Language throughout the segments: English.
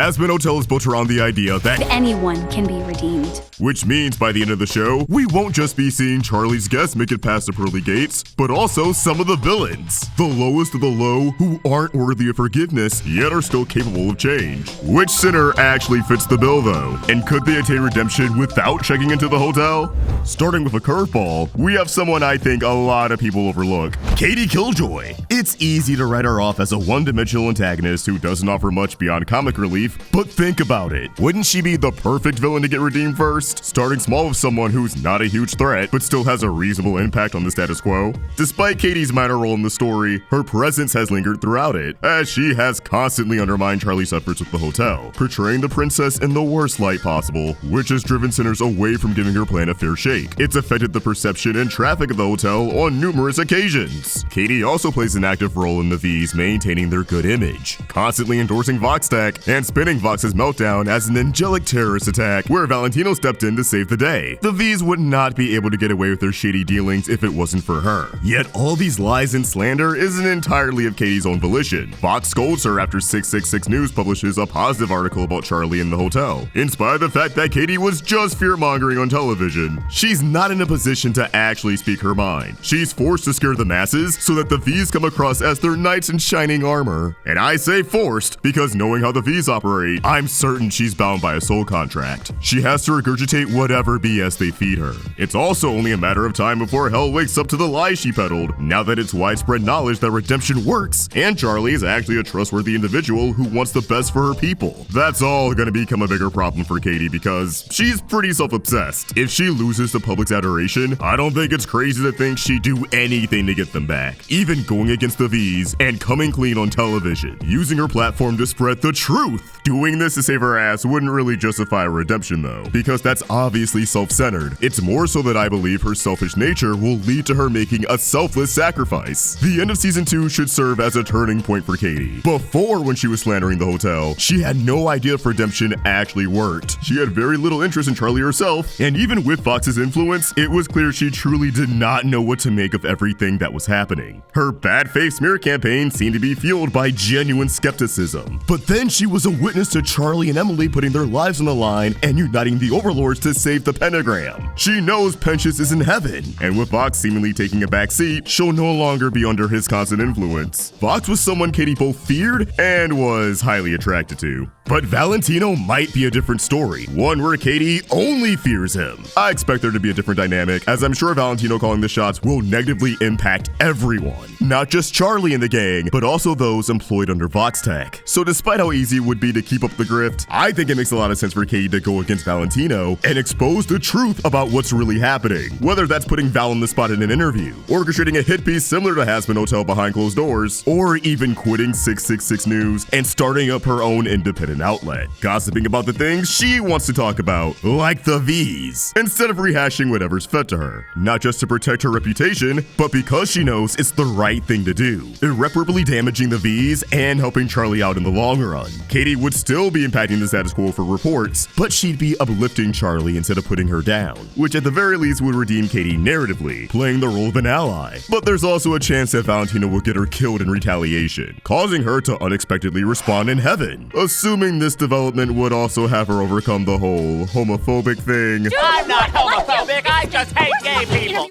Hazbin Hotel is built around the idea that anyone can be redeemed. Which means by the end of the show, we won't just be seeing Charlie's guests make it past the pearly gates, but also some of the villains. The lowest of the low who aren't worthy of forgiveness, yet are still capable of change. Which sinner actually fits the bill though? And could they attain redemption without checking into the hotel? Starting with a curveball, we have someone I think a lot of people overlook. Katie Killjoy. It's easy to write her off as a one-dimensional antagonist who doesn't offer much beyond comic relief, but think about it. Wouldn't she be the perfect villain to get redeemed first? Starting small with someone who's not a huge threat, but still has a reasonable impact on the status quo. Despite Katie's minor role in the story, her presence has lingered throughout it, as she has constantly undermined Charlie's efforts with the hotel, portraying the princess in the worst light possible, which has driven sinners away from giving her plan a fair shake. It's affected the perception and traffic of the hotel on numerous occasions. Katie also plays an active role in the V's maintaining their good image, constantly endorsing Vox tech and spinning Vox's meltdown as an angelic terrorist attack where Valentino stepped in to save the day. The V's would not be able to get away with their shady dealings if it wasn't for her. Yet all these lies and slander isn't entirely of Katie's own volition. Vox scolds her after 666 News publishes a positive article about Charlie in the hotel, in spite of the fact that Katie was just fear-mongering on television. She's not in a position to actually speak her mind. She's forced to scare the masses so that the V's come across as their knights in shining armor. And I say forced because knowing how the V's operate, I'm certain she's bound by a soul contract. She has to regurgitate whatever BS they feed her. It's also only a matter of time before hell wakes up to the lies she peddled, now that it's widespread knowledge that redemption works, and Charlie is actually a trustworthy individual who wants the best for her people. That's all gonna become a bigger problem for Katie because she's pretty self-obsessed. If she loses the public's adoration, I don't think it's crazy to think she'd do anything to get them back, even going against the V's and coming clean on television, using her platform to spread the truth. Doing this to save her ass wouldn't really justify a redemption though, because that's obviously self-centered. It's more so that I believe her selfish nature will lead to her making a selfless sacrifice. The end of season 2 should serve as a turning point for Katie. Before, when she was slandering the hotel, she had no idea if redemption actually worked. She had very little interest in Charlie herself, and even with Vox's influence, it was clear she truly did not know what to make of everything that was happening. Her bad faith smear campaign seemed to be fueled by genuine skepticism. But then she was a witness to Charlie and Emily putting their lives on the line and uniting the overlords to save the pentagram. She knows Pensius is in heaven, and with Vox seemingly taking a back seat, she'll no longer be under his constant influence. Vox was someone Katie both feared and was highly attracted to. But Valentino might be a different story, one where Katie only fears him. I expect there to be a different dynamic, as I'm sure Valentino calling the shots will negatively impact everyone. Not just Charlie and the gang, but also those employed under Vox Tech. So despite how easy it would be to keep up the grift, I think it makes a lot of sense for Katie to go against Valentino and expose the truth about what's really happening. Whether that's putting Val on the spot in an interview, orchestrating a hit piece similar to Hazbin Hotel behind closed doors, or even quitting 666 News and starting up her own independent outlet, gossiping about the things she wants to talk about, like the V's, instead of rehashing whatever's fed to her. Not just to protect her reputation, but because she knows it's the right thing to do, irreparably damaging the V's and helping Charlie out in the long run. Katie would still be impacting the status quo for reports, but she'd be uplifting Charlie instead of putting her down, which at the very least would redeem Katie narratively, playing the role of an ally. But there's also a chance that Valentino will get her killed in retaliation, causing her to unexpectedly respawn in heaven, assuming this development would also have her overcome the whole homophobic thing. I'm not homophobic, I just hate gay people.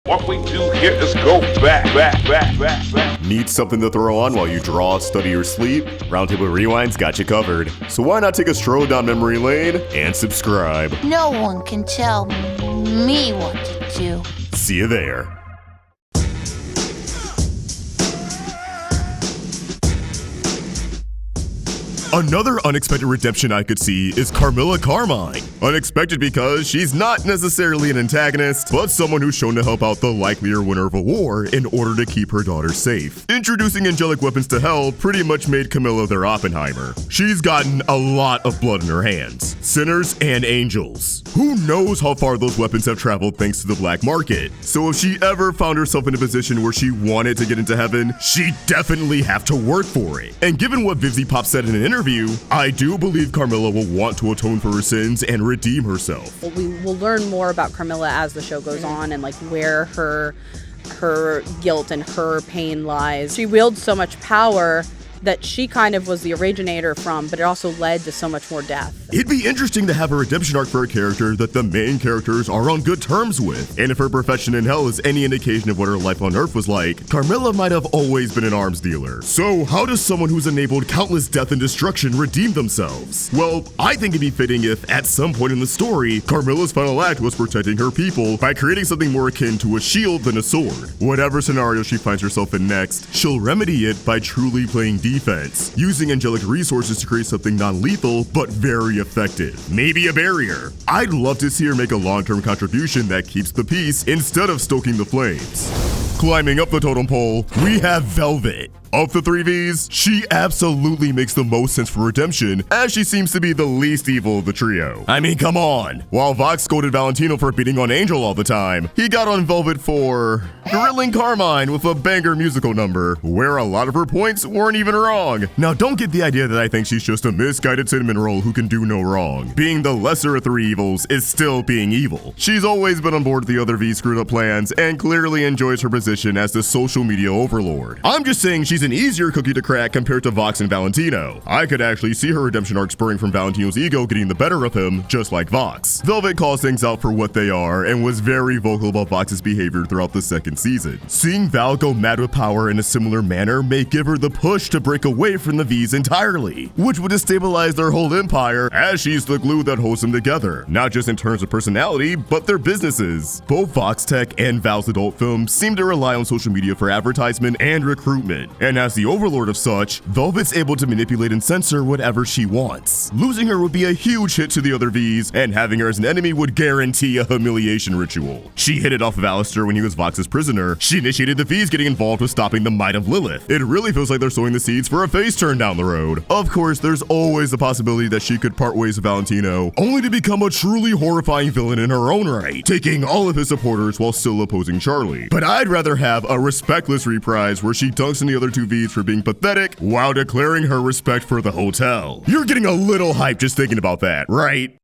What we do here is go back. Need something to throw on while you draw, study, or sleep? Roundtable Rewind's got you covered. So why not take a stroll down memory lane and subscribe? No one can tell me what to do. See you there. Another unexpected redemption I could see is Carmilla Carmine. Unexpected because she's not necessarily an antagonist, but someone who's shown to help out the likelier winner of a war in order to keep her daughter safe. Introducing angelic weapons to hell pretty much made Camilla their Oppenheimer. She's gotten a lot of blood in her hands, sinners and angels. Who knows how far those weapons have traveled thanks to the black market. So if she ever found herself in a position where she wanted to get into heaven, she'd definitely have to work for it. And given what Vivzy Pop said in an interview, I do believe Carmilla will want to atone for her sins and redeem herself. We will learn more about Carmilla as the show goes on and like where her guilt and her pain lies. She wields so much power that she kind of was the originator from, but it also led to so much more death. It'd be interesting to have a redemption arc for a character that the main characters are on good terms with. And if her profession in hell is any indication of what her life on Earth was like, Carmilla might have always been an arms dealer. So how does someone who's enabled countless death and destruction redeem themselves? Well, I think it'd be fitting if, at some point in the story, Carmilla's final act was protecting her people by creating something more akin to a shield than a sword. Whatever scenario she finds herself in next, she'll remedy it by truly playing defense, using angelic resources to create something non-lethal but very effective. Maybe a barrier. I'd love to see her make a long-term contribution that keeps the peace instead of stoking the flames. Climbing up the totem pole, we have Velvette. Of the 3 Vs, she absolutely makes the most sense for redemption, as she seems to be the least evil of the trio. I mean, come on. While Vox scolded Valentino for beating on Angel all the time, he got on Velvette for grilling Carmine with a banger musical number, where a lot of her points weren't even wrong. Now, don't get the idea that I think she's just a misguided cinnamon roll who can do no wrong. Being the lesser of 3 evils is still being evil. She's always been on board with the other V's screwed up plans, and clearly enjoys her position as the social media overlord. I'm just saying she's an easier cookie to crack compared to Vox and Valentino. I could actually see her redemption arc spurring from Valentino's ego getting the better of him, just like Vox. Velvette calls things out for what they are and was very vocal about Vox's behavior throughout the 2nd season. Seeing Val go mad with power in a similar manner may give her the push to break away from the V's entirely, which would destabilize their whole empire, as she's the glue that holds them together, not just in terms of personality, but their businesses. Both Vox Tech and Val's adult films seem to rely on social media for advertisement and recruitment, and as the overlord of such, Velvette's able to manipulate and censor whatever she wants. Losing her would be a huge hit to the other V's, and having her as an enemy would guarantee a humiliation ritual. She hit it off of Alistair when he was Vox's prisoner. She initiated the V's getting involved with stopping the might of Lilith. It really feels like they're sowing the seeds for a face turn down the road. Of course, there's always the possibility that she could part ways with Valentino, only to become a truly horrifying villain in her own right, taking all of his supporters while still opposing Charlie. But I'd rather have a respectless reprise where she dunks in the other 2 V's for being pathetic while declaring her respect for the hotel. You're getting a little hype just thinking about that, right?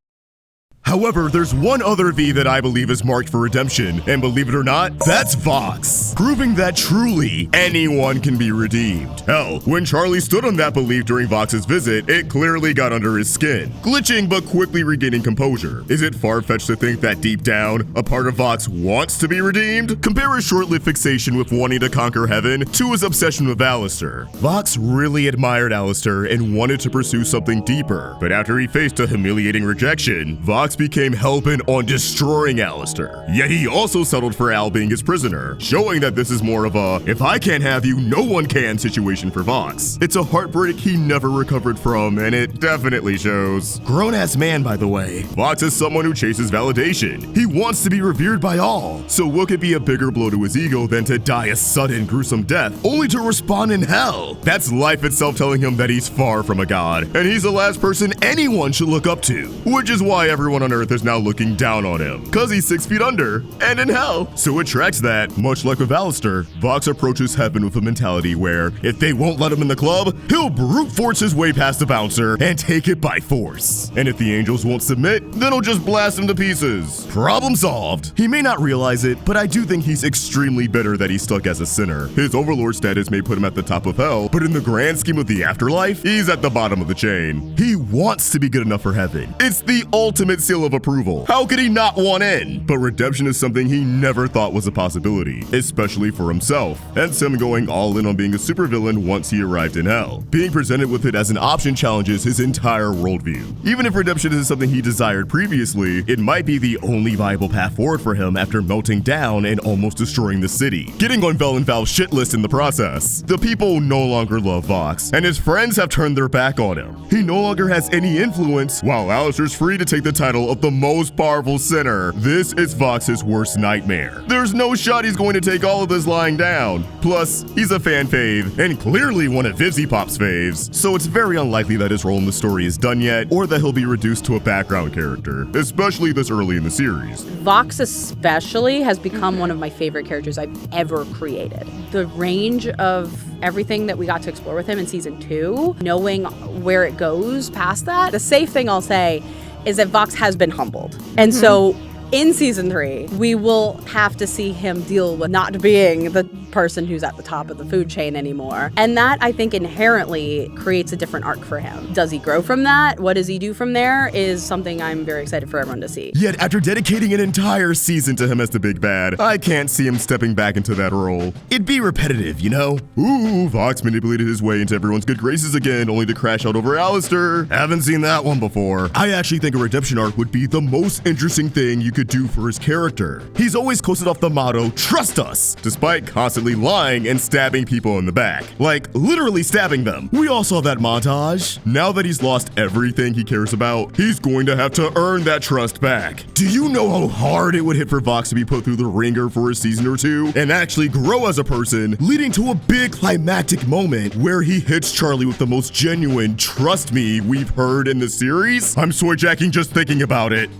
However, there's one other V that I believe is marked for redemption, and believe it or not, that's Vox, proving that truly anyone can be redeemed. Hell, when Charlie stood on that belief during Vox's visit, it clearly got under his skin, glitching but quickly regaining composure. Is it far-fetched to think that deep down, a part of Vox wants to be redeemed? Compare his short-lived fixation with wanting to conquer heaven to his obsession with Alistair. Vox really admired Alistair and wanted to pursue something deeper, but after he faced a humiliating rejection, Vox became hell-bent on destroying Alistair. Yet he also settled for Al being his prisoner, showing that this is more of a if I can't have you, no one can situation for Vox. It's a heartbreak he never recovered from, and it definitely shows. Grown-ass man, by the way. Vox is someone who chases validation. He wants to be revered by all, so what could be a bigger blow to his ego than to die a sudden, gruesome death, only to respawn in hell? That's life itself telling him that he's far from a god, and he's the last person anyone should look up to, which is why everyone on Earth is now looking down on him, cause he's 6 feet under and in hell. So it tracks that, much like with Alistair, Vox approaches heaven with a mentality where if they won't let him in the club, he'll brute force his way past the bouncer and take it by force. And if the angels won't submit, then he'll just blast him to pieces. Problem solved. He may not realize it, but I do think he's extremely bitter that he's stuck as a sinner. His overlord status may put him at the top of hell, but in the grand scheme of the afterlife, he's at the bottom of the chain. He wants to be good enough for heaven. It's the ultimate seal of approval. How could he not want in? But redemption is something he never thought was a possibility, especially for himself, hence him going all in on being a supervillain once he arrived in hell. Being presented with it as an option challenges his entire worldview. Even if redemption isn't something he desired previously, it might be the only viable path forward for him after melting down and almost destroying the city, getting on Vel and Val's shit list in the process. The people no longer love Vox, and his friends have turned their back on him. He no longer has any influence, while Alistair's free to take the title of the most powerful sinner. This is Vox's worst nightmare. There's no shot he's going to take all of this lying down. Plus, he's a fan fave, and clearly one of Vivzy Pop's faves, so it's very unlikely that his role in the story is done yet, or that he'll be reduced to a background character, especially this early in the series. Vox especially has become one of my favorite characters I've ever created. The range of everything that we got to explore with him in season 2, knowing where it goes past that, the safe thing I'll say is that Vox has been humbled. And so in season 3, we will have to see him deal with not being the person who's at the top of the food chain anymore. And that, I think, inherently creates a different arc for him. Does he grow from that? What does he do from there? Is something I'm very excited for everyone to see. Yet, after dedicating an entire season to him as the big bad, I can't see him stepping back into that role. It'd be repetitive, you know? Ooh, Vox manipulated his way into everyone's good graces again, only to crash out over Alistair. Haven't seen that one before. I actually think a redemption arc would be the most interesting thing you could do for his character. He's always coasted off the motto, trust us, despite constantly lying and stabbing people in the back. Like, literally stabbing them. We all saw that montage. Now that he's lost everything he cares about, he's going to have to earn that trust back. Do you know how hard it would hit for Vox to be put through the ringer for a season or two and actually grow as a person, leading to a big climactic moment where he hits Charlie with the most genuine trust me we've heard in the series? I'm soy jacking just thinking about it.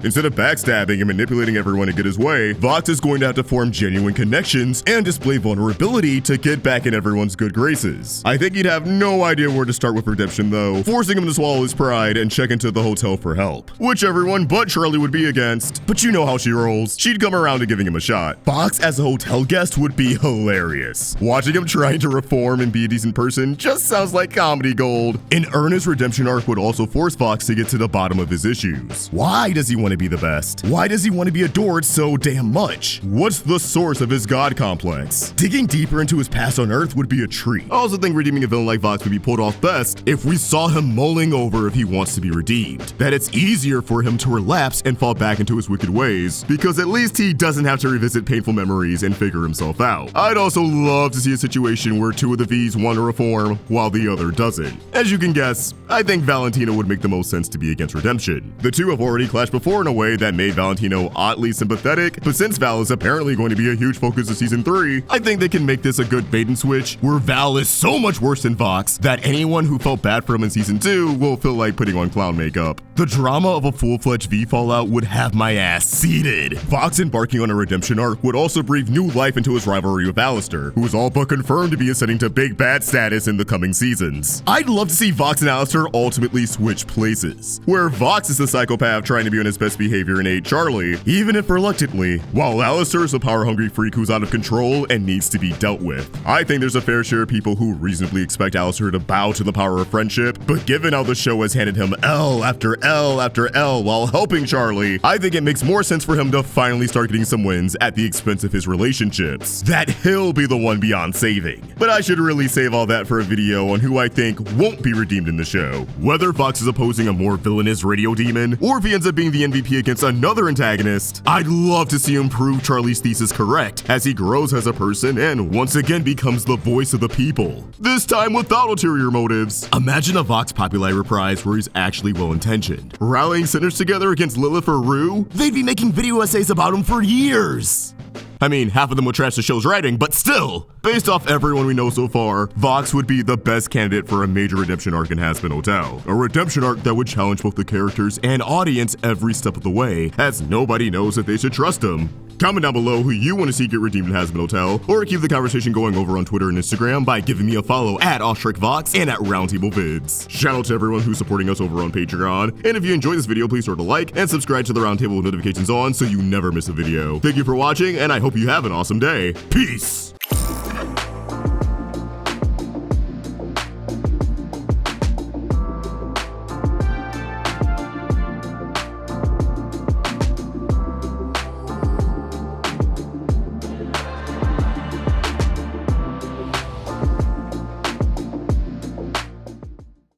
Instead of backstabbing and manipulating everyone to get his way, Vox is going to have to form genuine connections and display vulnerability to get back in everyone's good graces. I think he'd have no idea where to start with redemption though, forcing him to swallow his pride and check into the hotel for help, which everyone but Charlie would be against. But you know how she rolls. She'd come around to giving him a shot. Vox as a hotel guest would be hilarious. Watching him trying to reform and be a decent person just sounds like comedy gold. An earnest redemption arc would also force Vox to get to the bottom of his issues. Why does he want to be the best? Why does he want to be adored so damn much? What's the source of his god complex? Digging deeper into his past on Earth would be a treat. I also think redeeming a villain like Vox would be pulled off best if we saw him mulling over if he wants to be redeemed. That it's easier for him to relapse and fall back into his wicked ways, because at least he doesn't have to revisit painful memories and figure himself out. I'd also love to see a situation where two of the V's want to reform while the other doesn't. As you can guess, I think Valentino would make the most sense to be against redemption. The two have already clashed before in a way that made Valentino oddly sympathetic, but since Val is apparently going to be a huge focus of season 3, I think they can make this a good bait and switch where Val is so much worse than Vox that anyone who felt bad for him in season 2 will feel like putting on clown makeup. The drama of a full-fledged V fallout would have my ass seated. Vox embarking on a redemption arc would also breathe new life into his rivalry with Alistair, who is all but confirmed to be ascending to big bad status in the coming seasons. I'd love to see Vox and Alistair ultimately switch places, where Vox is the psychopath trying to be on his best behavior and aid Charlie, even if reluctantly, while Alistair is a power-hungry freak who's out of control and needs to be dealt with. I think there's a fair share of people who reasonably expect Alistair to bow to the power of friendship, but given how the show has handed him L after L after L while helping Charlie, I think it makes more sense for him to finally start getting some wins at the expense of his relationships. That he'll be the one beyond saving. But I should really save all that for a video on who I think won't be redeemed in the show. Whether Vox is opposing a more villainous radio demon, or if he ends up being the MVP against another antagonist, I'd love to see him prove Charlie's thesis correct as he grows as a person and once again becomes the voice of the people. This time without ulterior motives. Imagine a Vox Populi reprise where he's actually well-intentioned, rallying sinners together against Lilith or Rue. They'd be making video essays about him for years. I mean, half of them would trash the show's writing, but still, based off everyone we know so far, Vox would be the best candidate for a major redemption arc in Hazbin Hotel. A redemption arc that would challenge both the characters and audience every step of the way, as nobody knows if they should trust him. Comment down below who you want to see get redeemed in Hazbin Hotel, or keep the conversation going over on Twitter and Instagram by giving me a follow at Vox and at Roundtable Vids. Shout out to everyone who's supporting us over on Patreon, and if you enjoyed this video, please throw it a like and subscribe to the Roundtable with notifications on so you never miss a video. Thank you for watching, and I hope you have an awesome day. Peace!